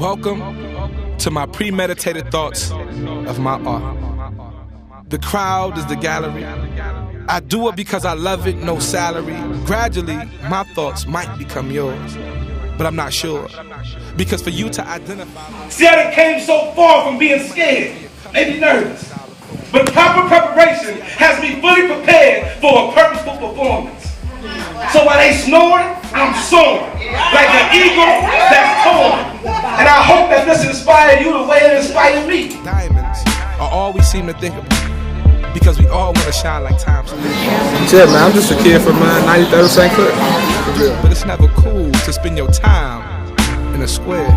Welcome to my premeditated thoughts of my art. The crowd is the gallery. I do it because I love it, no salary. Gradually, my thoughts might become yours, but I'm not sure. Because for you to identify... See, I done came so far from being scared, maybe nervous. But proper preparation has me fully prepared for a purposeful performance. So while they snoring, I'm soaring like an eagle that's torn. And I hope that this inspires you the way it inspired me. Diamonds are all we seem to think about, because we all want to shine like times. Yeah, man, I'm just a kid from 93rd St. Clair. But it's never cool to spend your time in a square.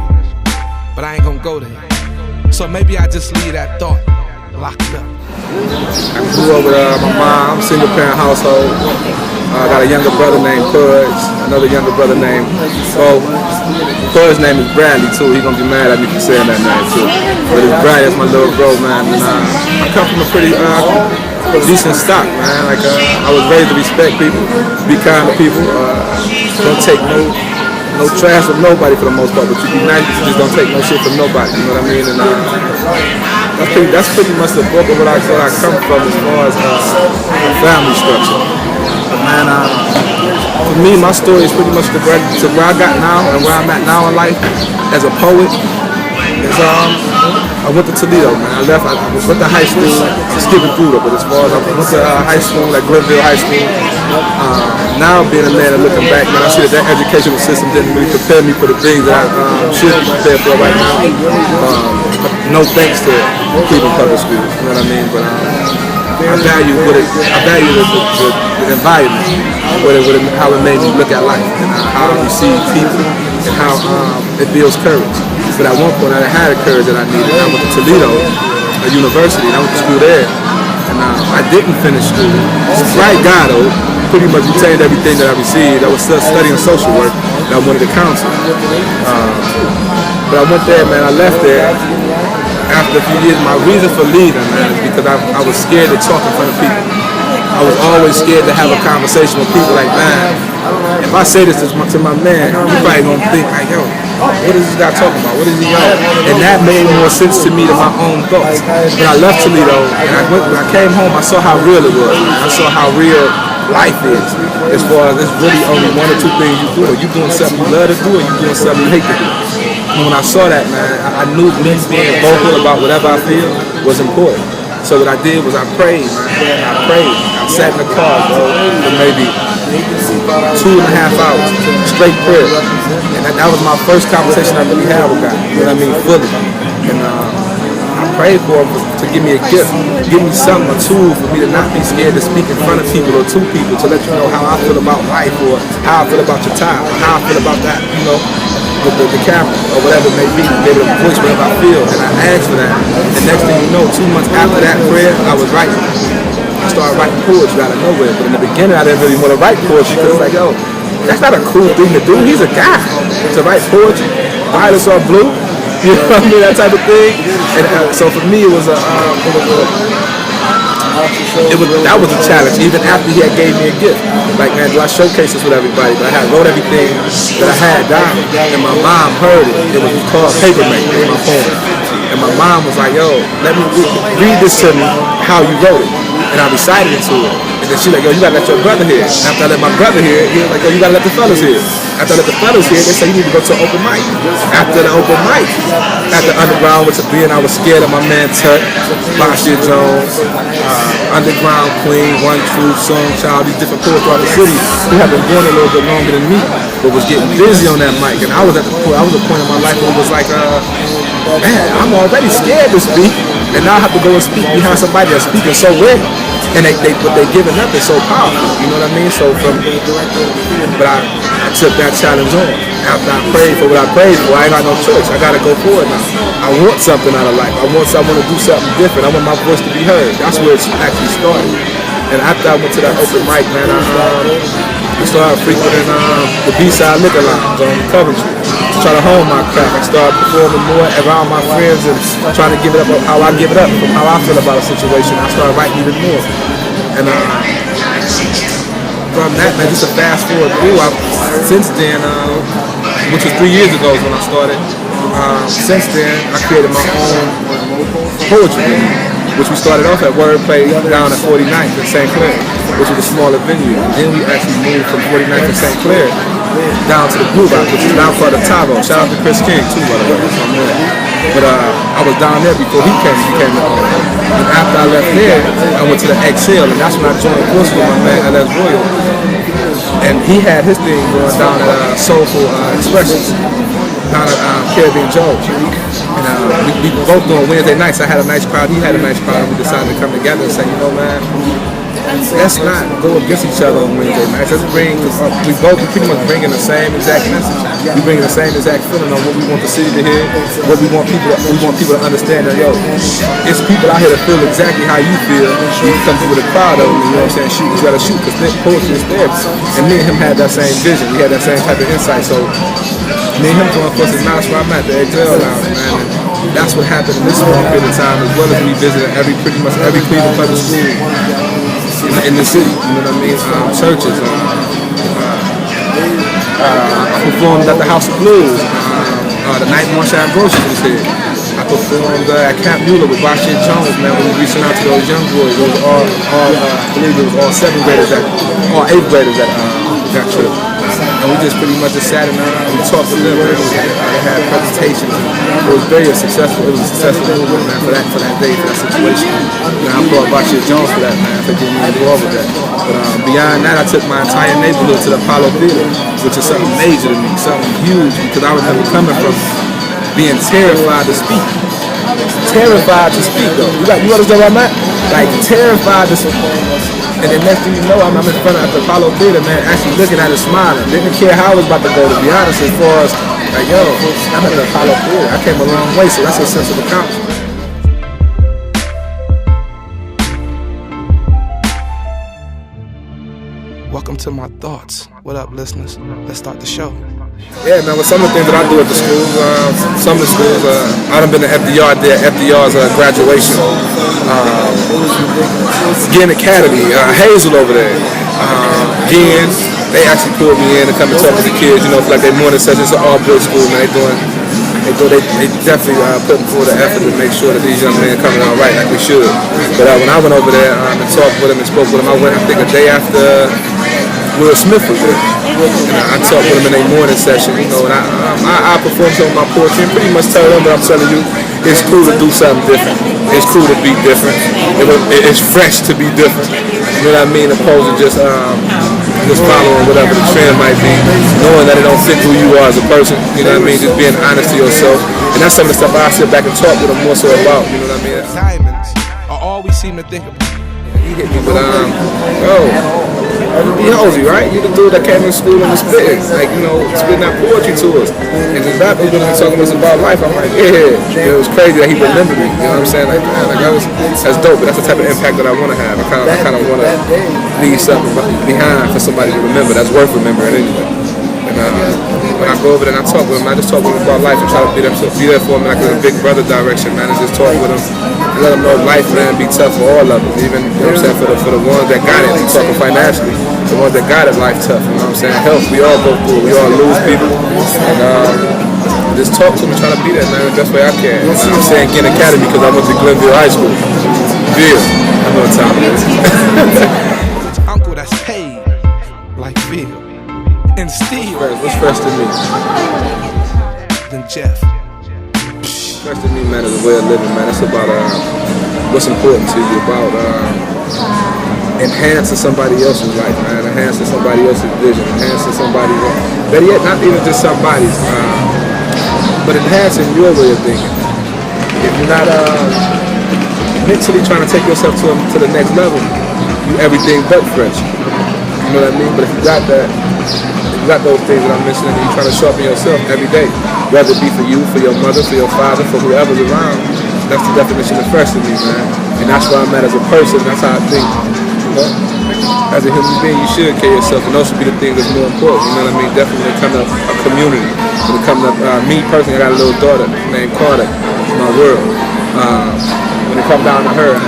But I ain't gonna go there. So maybe I just leave that thought locked up. I grew up with my mom, single parent household. I got a younger brother named Pudge, another younger brother named Bo. Pudge's name is Bradley too. He's gonna be mad at me for saying that name too. But it's Bradley, that's my little bro, man. And I come from a pretty decent stock, man. Like I was raised to respect people, be kind to people, don't take no trash from nobody for the most part, but you be nice, you just don't take no shit from nobody, you know what I mean? And that's pretty much the book of what I come from as far as family structure. But man, for me, my story is pretty much to where I got now and where I'm at now in life as a poet. I went to Toledo, man. I went to high school, skipping through though, but as far as I went to high school, like Glenville High School. Now being a man and looking back, man, I see that educational system didn't really prepare me for the things that I should be prepared for right now. No thanks to Cleveland Public School, you know what I mean? But I value the environment, how it made me look at life, and how I receive people, and how it builds courage. But at one point, I had the courage that I needed. I went to Toledo, a university, and I went to school there. And I didn't finish school. Right guy, though, pretty much retained everything that I received. I was still studying social work, and I wanted to counsel. But I went there, man. I left there after a few years. My reason for leaving, man, is because I was scared to talk in front of people. I was always scared to have a conversation with people like, man, if I say this to my man, he's probably going to think, like, yo, what is this guy talking about? What is he on? And that made more sense to me than my own thoughts. When I left Toledo and when I came home, I saw how real it was. I saw how real life is. As far as there's really only one or two things you do. You're doing something you love to do, or you're doing something you hate to do. And when I saw that, man, I knew me being vocal about whatever I feel was important. So what I did was I prayed, man. I prayed. I sat in the car, bro, for maybe 2.5 hours, straight prayer. And that was my first conversation I really had with God, you know what I mean, fully. And I prayed for him to give me a gift, give me something, a tool for me to not be scared to speak in front of people or to people, to let you know how I feel about life, or how I feel about your time, or how I feel about that, you know, with the camera, or whatever it may be able to voice whatever I feel. And I asked for that. And next thing you know, 2 months after that prayer, I was writing. I started writing poetry out of nowhere. But in the beginning, I didn't really want to write poetry because it's like, yo, that's not a cool thing to do. He's a guy to write poetry. Violets are blue. You know what I mean? That type of thing. And so for me, that was a challenge, even after he had gave me a gift. Like, man, do I showcase this with everybody? But I wrote everything that I had down, and my mom heard it. It was called Paper Mate, in my phone. And my mom was like, yo, let me read this to me, how you wrote it. And I recited it to her. And then she like, yo, you gotta let your brother hear it. After I let my brother hear it, he was like, yo, you gotta let the fellas hear it. After I let the fellas hear it, they said you need to go to an open mic. After the open mic, at the Underground, which being I was scared of my man Tut, Marcia Jones, Underground Queen, One Truth, Song Child, these different poets throughout the city who have been doing it a little bit longer than me, but was getting busy on that mic. And I was at the point in my life where it was like, man, I'm already scared to speak, and now I have to go and speak behind somebody that's speaking so well. And what they giving up is so powerful, you know what I mean? So but I took that challenge on. After I prayed for what I prayed for, I ain't got no choice. I gotta go for it now. I want something out of life. I want to do something different. I want my voice to be heard. That's where it actually started. And after I went to that open mic, man, I started frequenting the B-side liquor lounge on Coventry. Try to hone my craft. I started performing more around my friends and trying to give it up how I give it up from how I feel about a situation. I started writing even more. And from that, man, just a fast forward through, since then, which was 3 years ago is when I started. Since then, I created my own poetry venue, which we started off at WordPlay down at 49th in St. Clair, which was a smaller venue. And then we actually moved from 49th to St. Clair down to the Blue Rock, which is now part of Tavo. Shout out to Chris King too, by the way. But I was down there before he came to and after I left there, I went to the XL, and that's when I joined forces with my man LS Royal. And he had his thing going down at Soulful Expressions, down at Caribbean Joe. And we both doing Wednesday nights. I had a nice crowd, he had a nice crowd, and we decided to come together and say, you know, man, let's not go against each other on Wednesday nights. Let's bring, we pretty much bringing the same exact message. We bringing the same exact feeling on what we want the city to hear, what we want people to understand that, yo, it's people out here that feel exactly how you feel. You come through with a crowd of them, you know what I'm saying, shoot, you gotta shoot, because poetry is there. And me and him had that same vision, we had that same type of insight, so me and him going for us is now where I'm at, the Exile Lounge, man. And that's what happened in this small period of time, as well as we visited pretty much every Cleveland public school in the city, you know what I mean, churches. I performed at the House of Blues, the night Marsha Ambrosius was here. I performed at Camp Mueller with Bashir Jones, man, when we reaching out to those young boys. It was I believe it was all 7th graders, all 8th graders that trip. And we just pretty much just sat and we talked with them. They had presentations. It was very successful. It was a successful movement, man, for that day, for that situation. And I brought Bashir Jones for that, man, for getting me involved with that. But beyond that, I took my entire neighborhood to the Apollo Theater, which is something major to me, something huge, because I remember coming from being terrified to speak. Terrified to speak, though. You understand what I'm at? Like, terrified to speak. And then next thing you know, I'm in front of the Apollo Theater, man, actually looking at it, smiling. Didn't care how I was about to go, to be honest, as far as, like, yo, I'm at the Apollo Theater. I came a long way, so that's a sense of accomplishment. Welcome to my thoughts. What up, listeners? Let's start the show. Yeah, man, with some of the things that I do at the schools, some of the schools, I done been to FDR, did FDR's graduation. Ginn Academy, Hazel over there. Ginn, they actually pulled me in to come and talk to the kids, you know, for like their morning sessions at all boys school, man. They definitely putting forward the effort to make sure that these young men are coming out right like they should. But when I went over there and talked with them and spoke with them, I went, I think, a day after Will Smith was there. And I talked with them in their morning session, you know, and I performed some of my poetry and pretty much tell them what I'm telling you. It's cool to do something different. It's cool to be different. It's fresh to be different. You know what I mean? Opposed to just following whatever the trend might be, knowing that it don't fit who you are as a person. You know what I mean? Just being honest to yourself. And that's some of the stuff I sit back and talk with them more so about. You know what I mean? Diamonds are all we seem to think about. He hit me with be Holsey, right? You the dude that came to school and was spitting, like, you know, spitting out poetry to us. And the doctor was talking to us about life. I'm like, yeah. It was crazy that he remembered me. You know what I'm saying? Like, man, like that's dope. But that's the type of impact that I want to have. I kind of want to leave something behind for somebody to remember. That's worth remembering anyway. And when I go over there and I talk with them, I just talk with them about life and try to be there for them like in a big brother direction, man. And just talk with them and let them know life, man, be tough for all of them. Even, you know what I'm saying, for the ones that got it, we talking financially. The ones that got it, life tough, you know what I'm saying? Health, we all go through, we all lose people. And just talk to them and try to be that, man, the best way I can. I'm saying Ginn Academy because I went to Glenville High School. Bill, I know what time it is. Uncle that's paid like Bill. And Steve. What's fresh to me? Then Jeff. Fresh to me, man, is a way of living, man. It's about what's important to you, about enhancing somebody else's life, man. Enhancing somebody else's vision, enhancing somebody, better yet, not even just somebody's, but enhancing your way of thinking. If you're not mentally trying to take yourself to the next level, you everything but fresh. You know what I mean? But if you got that, you got those things that I'm mentioning, and you're trying to sharpen yourself every day, whether it be for you, for your mother, for your father, for whoever's around. That's the definition of fresh to me, man. And that's where I'm at as a person. That's how I think. You know, as a human being, you should care yourself, and those should be the things that's more important. You know what I mean? Definitely when it comes to a community. When it comes to me personally, I got a little daughter named Carter. It's my world. When it comes down to her,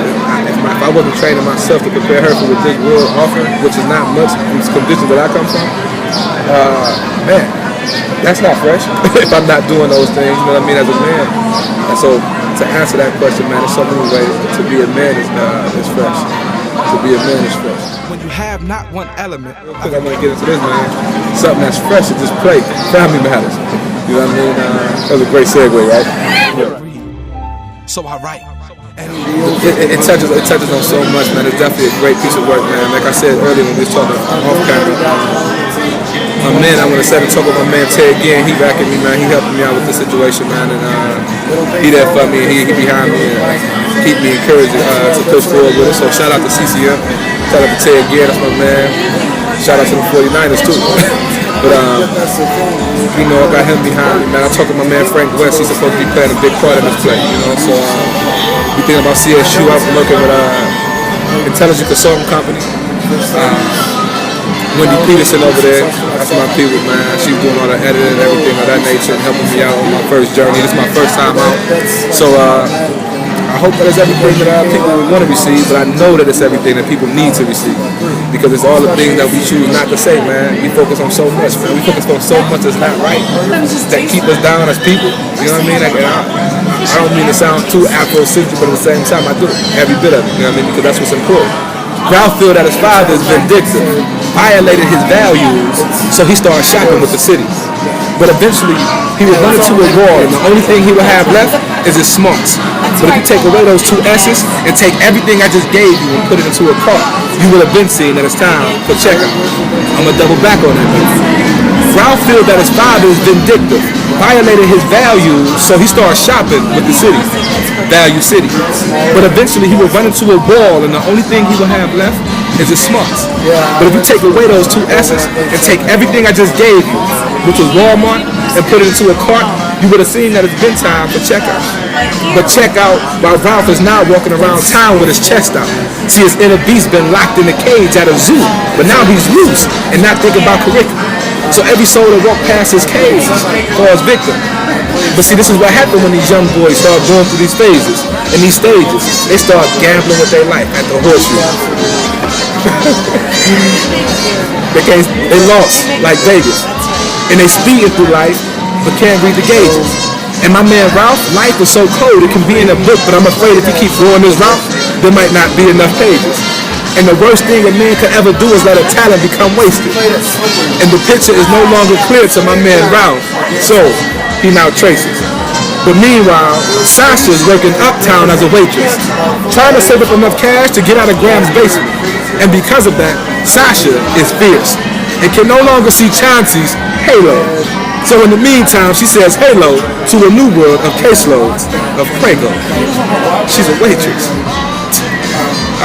if I wasn't training myself to prepare her for what this world offers, which is not much from the conditions that I come from, man, that's not fresh. If I'm not doing those things, you know what I mean, as a man. And so to answer that question, man, there's so many ways. To be a man is fresh. To be a man is fresh. When you have not one element. Real quick, I'm gonna get into this, man. Something that's fresh is just play. Family matters. You know what I mean? That was a great segue, right? Yeah. So I write. It touches on so much, man. It's definitely a great piece of work, man. Like I said earlier when we was talking off camera, my man, I want to say to talk with my man Ted again. He backing me, man. He helping me out with the situation, man, and he there for me. He behind me and keep me encouraged to push forward with it. So shout out to CCM, shout out to Ted again. That's my man. Shout out to the 49ers too. But you know, I got him behind me, man. I talked to my man Frank West. He's supposed to be playing a big part in this play, you know. So we thinking about CSU. I'm working with intelligent consulting company. Wendy Peterson over there, that's my people, man. She's doing all the editing and everything of that nature and helping me out on my first journey. This is my first time out. So I hope that it's everything that people want to receive, but I know that it's everything that people need to receive. Because it's all the things that we choose not to say, man. We focus on so much, man. We focus on so much that's not right, that keep us down as people. You know what I mean? Like, I don't mean to sound too Afrocentric, but at the same time, I do every bit of it. You know what I mean? Because that's what's important. Ralph feel that his father is vindictive, violated his values, so he started shopping with the city. But eventually, he would run into a wall, and the only thing he would have left is his smarts. But if you take away those two S's and take everything I just gave you and put it into a cart, you will have been seen that it's time for checkout. I'm gonna double back on that. Ralph feels that his father is vindictive, violated his values, so he started shopping with the city. Value City. But eventually he will run into a wall, and the only thing he will have left is his smarts. But if you take away those two S's and take everything I just gave you, which was Walmart, and put it into a cart, you would have seen that it's been time for checkout. But check out while Ralph is now walking around town with his chest out. See, his inner beast been locked in a cage at a zoo, but now he's loose and not thinking about curriculum. So every soul that walked past his cage falls victim. But see, this is what happened when these young boys start going through these phases and these stages. They start gambling with their life at the horseshoe. They lost like Vegas, and they speeding through life but can't read the gauges. And my man Ralph, life is so cold it can be in a book, but I'm afraid if he keeps going this route, there might not be enough pages. And the worst thing a man could ever do is let a talent become wasted. And the picture is no longer clear to my man Ralph, so he now traces. But meanwhile, Sasha's working uptown as a waitress, trying to save up enough cash to get out of Graham's basement. And because of that, Sasha is fierce and can no longer see Chauncey's halo. So in the meantime, she says hello to a new world of caseloads of Prego. She's a waitress.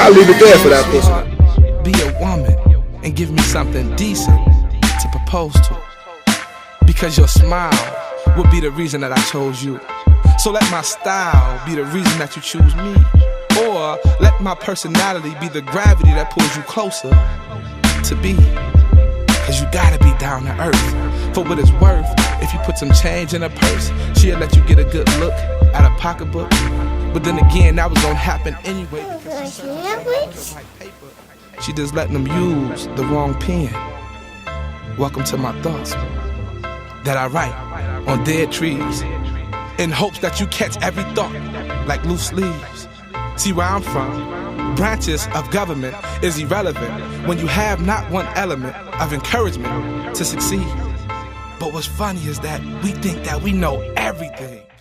I'll leave it there for that person. Be a woman and give me something decent to propose to. Because your smile will be the reason that I chose you. So let my style be the reason that you choose me. Or let my personality be the gravity that pulls you closer to be. Cause you gotta be down to earth. For what it's worth, if you put some change in a purse, she'll let you get a good look at a pocketbook. But then again, that was gonna happen anyway. She just letting them use the wrong pen. Welcome to my thoughts that I write on dead trees in hopes that you catch every thought like loose leaves. See where I'm from, branches of government is irrelevant when you have not one element of encouragement to succeed. But what's funny is that we think that we know everything.